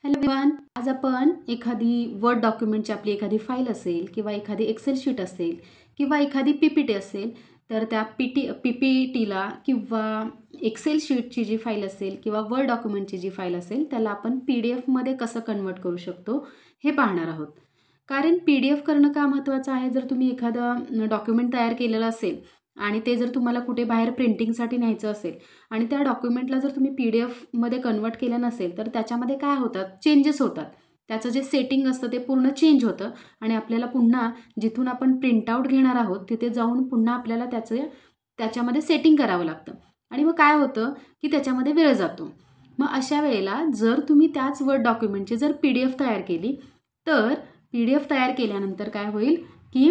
Hello everyone, आज आपण एखादी वर्ड डॉक्युमेंटची आपली एखादी फाईल असेल किंवा एखादी एक्सेल शीट असेल किंवा एखादी पीपीटी असेल तर त्या पीपीटीला किंवा एक्सेल शीटची जी फाईल असेल किंवा वर्ड डॉक्युमेंटची जी फाईल असेल त्याला आपण पीडीएफमध्ये कसं कन्वर्ट करू शकतो हे पाहणार आहोत. कारण पीडीएफ करणं का महत्त्वाचं आहे. जर तुम्ही एखादं डॉक्युमेंट तयार केलेलं असेल आणि ते जर तुम्हाला कुठे बाहेर प्रिंटिंगसाठी न्यायचं असेल आणि त्या डॉक्युमेंटला जर तुम्ही पीडीएफमध्ये कन्वर्ट केलं नसेल तर त्याच्यामध्ये काय होतात, चेंजेस होतात. त्याचं जे सेटिंग असतं ते पूर्ण चेंज होतं आणि आपल्याला पुन्हा जिथून आपण प्रिंटआउट घेणार आहोत तिथे जाऊन पुन्हा आपल्याला त्याच्यामध्ये सेटिंग करावं लागतं आणि मग काय होतं की त्याच्यामध्ये वेळ जातो. मग अशा वेळेला जर तुम्ही त्याच वर्ड डॉक्युमेंटची जर पीडीएफ तयार केली तर पीडीएफ तयार केल्यानंतर काय होईल की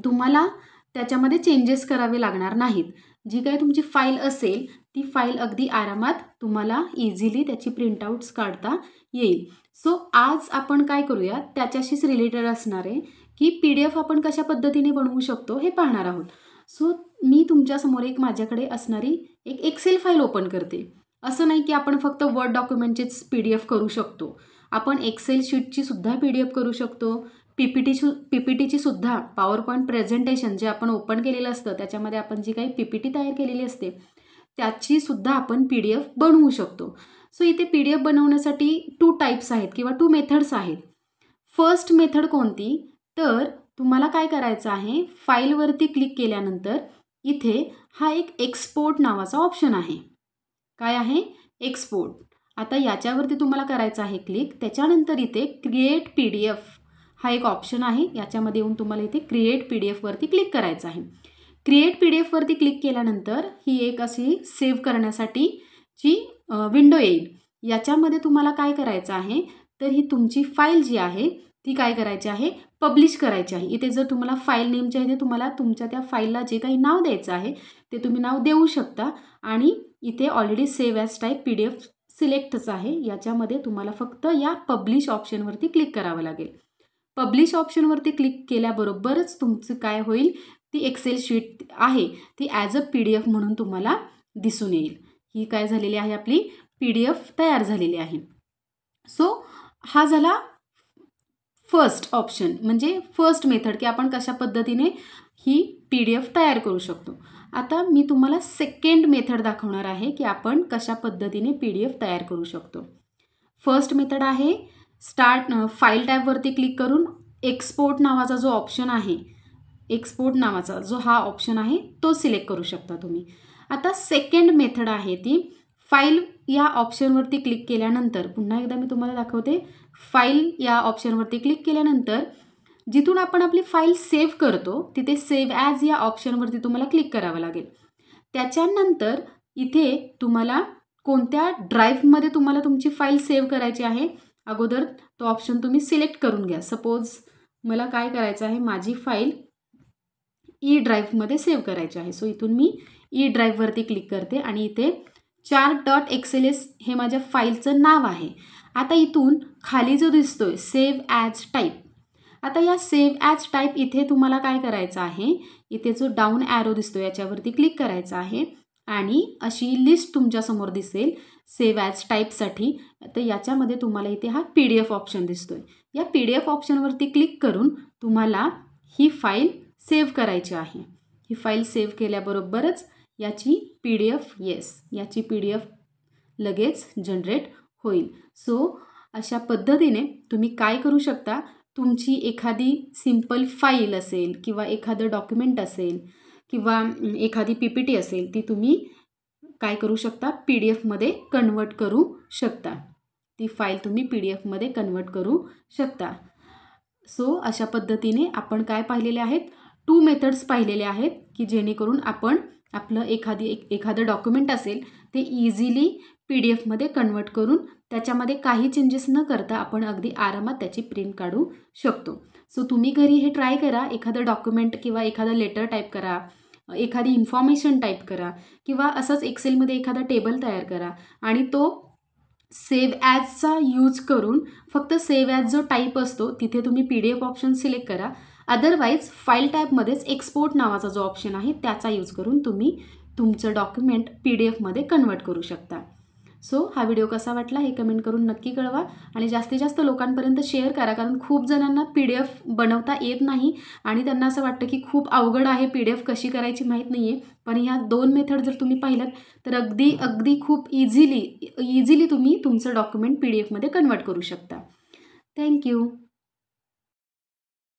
तुम्हाला त्याच्यामध्ये चेंजेस करावे लागणार नाहीत. जी काही तुमची फाईल असेल ती फाईल अगदी आरामात तुम्हाला इझिली त्याची प्रिंटआउट्स काढता येईल. सो आज आपण काय करूया, त्याच्याशीच रिलेटेड असणार आहे की पीडीएफ आपण कशा पद्धतीने बनवू शकतो हे पाहणार आहोत. सो मी तुमच्यासमोर माझ्याकडे असणारी एक एक्सेल फाईल ओपन करते. असं नाही की आपण फक्त वर्ड डॉक्युमेंटचीच पीडीएफ करू शकतो. आपण एक्सेल शीटची सुद्धा पीडीएफ करू शकतो. पीपीटीची सुद्धा पॉवर पॉईंट प्रेझेंटेशन जे आपण ओपन केलेलं असतं त्याच्यामध्ये आपण जी काही पीपीटी तयार केलेली असते त्याची सुद्धा आपण पीडीएफ बनवू शकतो. सो इथे पीडीएफ बनवण्यासाठी 2 टाईप्स आहेत किंवा 2 मेथड्स आहेत. फर्स्ट मेथड कोणती, तर तुम्हाला काय करायचं आहे, फाईलवरती क्लिक केल्यानंतर इथे हा एक एक्सपोर्ट नावाचा ऑप्शन आहे. काय आहे, एक्सपोर्ट. आता याच्यावरती तुम्हाला करायचं आहे क्लिक. त्याच्यानंतर इथे क्रिएट पीडीएफ हा एक ऑप्शन आहे. याच्यामध्ये येऊन तुम्हाला इथे क्रिएट पीडीएफवरती क्लिक करायचं आहे. क्रिएट पीडीएफवरती क्लिक केल्यानंतर ही एक अशी सेव्ह करण्यासाठीची विंडो येईल. याच्यामध्ये तुम्हाला काय करायचं आहे, तर ही तुमची फाईल जी आहे ती काय करायची आहे, पब्लिश करायची आहे. इथे जर तुम्हाला फाईल नेमच्या इथे तुम्हाला तुमच्या त्या फाईलला जे काही नाव द्यायचं आहे ते तुम्ही नाव देऊ शकता आणि इथे already save as type PDF सिलेक्टच आहे. याच्यामध्ये तुम्हाला फक्त या पब्लिश ऑप्शनवरती क्लिक करावं लागेल. पब्लिश ऑप्शनवरती क्लिक केल्याबरोबरच तुमचं काय होईल, ती एक्सेल शीट आहे ती ॲज अ पीडीएफ म्हणून तुम्हाला दिसून येईल. ही काय झालेली आहे, आपली पीडीएफ तयार झालेली आहे. सो हा झाला फर्स्ट ऑप्शन, म्हणजे फर्स्ट मेथड की आपण कशा पद्धतीने ही पीडीएफ तयार करू शकतो. आता मी तुम्हाला सेकंड मेथड दाखवणार आहे की आपण कशा पद्धतीने पीडीएफ तयार करू शकतो. फर्स्ट मेथड आहे स्टार्ट फाईल टॅबवरती क्लिक करून एक्सपोर्ट नावाचा जो ऑप्शन आहे, एक्सपोर्ट नावाचा जो हा ऑप्शन आहे तो सिलेक्ट करू शकता तुम्ही. आता सेकंड मेथड आहे ती फाईल या ऑप्शनवरती क्लिक केल्यानंतर, पुन्हा एकदा मी तुम्हाला दाखवते, फाईल या ऑप्शनवरती क्लिक केल्यानंतर जिथून आपण आपली फाईल सेव्ह करतो तिथे सेव्ह ॲज या ऑप्शनवरती तुम्हाला क्लिक करावं लागेल. त्याच्यानंतर इथे तुम्हाला कोणत्या ड्राईव्हमध्ये तुम्हाला तुमची फाईल सेव्ह करायची आहे अगोदर तो ऑप्शन तुम्ही सिलेक्ट करून घ्या. सपोज मला काय करायचं आहे, माझी फाईल ई ड्राईव्हमध्ये सेव्ह करायची आहे. सो इथून मी ई ड्राईव्हवरती क्लिक करते आणि इथे chart.xls हे माझ्या फाईलचं नाव आहे. आता इथून खाली जो दिसतोय सेव्ह ॲज टाईप, आता या सेव्ह ॲज टाईप इथे तुम्हाला काय करायचं आहे, इथे जो डाऊन ॲरो दिसतो याच्यावरती क्लिक करायचं आहे आणि अशी लिस्ट तुमच्यासमोर दिसेल सेव्ह ॲज टाईपसाठी. तर याच्यामध्ये तुम्हाला इथे हा पीडीएफ ऑप्शन दिसतोय. या पीडीएफ ऑप्शनवरती क्लिक करून तुम्हाला ही फाईल सेव्ह करायची आहे. ही फाईल सेव्ह केल्याबरोबरच याची पीडीएफ याची पीडीएफ लगेच जनरेट होईल. सो अशा पद्धतीने तुम्ही काय करू शकता, तुमची एखादी सिंपल फाईल असेल किंवा एखादं डॉक्युमेंट असेल किंवा एखादी पीपीटी असेल ती तुम्ही काय करू शकता, पीडीएफमध्ये कन्वर्ट करू शकता. ती फाईल तुम्ही पीडीएफमध्ये कन्वर्ट करू शकता. सो अशा पद्धतीने आपण काय पाहिलेले आहेत, 2 मेथड्स पाहिलेले आहेत की जेणेकरून आपण आपलं एखादं डॉक्युमेंट असेल ते इझिली पीडीएफमध्ये कन्वर्ट करून त्याच्यामध्ये काही चेंजेस न करता आपण अगदी आरामात त्याची प्रिंट काढू शकतो. सो तुम्ही घरी हे ट्राय करा. एखादं डॉक्युमेंट किंवा एखादं लेटर टाईप करा, एखादी इन्फॉर्मेशन टाईप करा किंवा असंच एक्सेलमध्ये एखादा टेबल तयार करा आणि तो सेव्ह ॲजचा यूज करून फक्त सेव्ह ॲज जो टाईप असतो तिथे तुम्ही पीडीएफ ऑप्शन सिलेक्ट करा. अदरवाईज फाईल टाईपमध्येच एक्सपोर्ट नावाचा जो ऑप्शन आहे त्याचा यूज करून तुम्ही तुमचं डॉक्युमेंट पीडीएफमध्ये कन्वर्ट करू शकता. सो हा व्हिडिओ कसा वाटला हे कमेंट करून नक्की कळवा आणि जास्तीत जास्त लोकांपर्यंत शेअर करा, कारण खूप जणांना PDF बनवता येत नाही आणि त्यांना असं वाटतं की खूप अवघड आहे, PDF कशी करायची माहीत नाही आहे. पण ह्या 2 मेथड जर तुम्ही पाहिलात तर अगदी खूप इझिली तुम्ही तुमचं डॉक्युमेंट PDF मध्ये कन्वर्ट करू शकता. थँक्यू.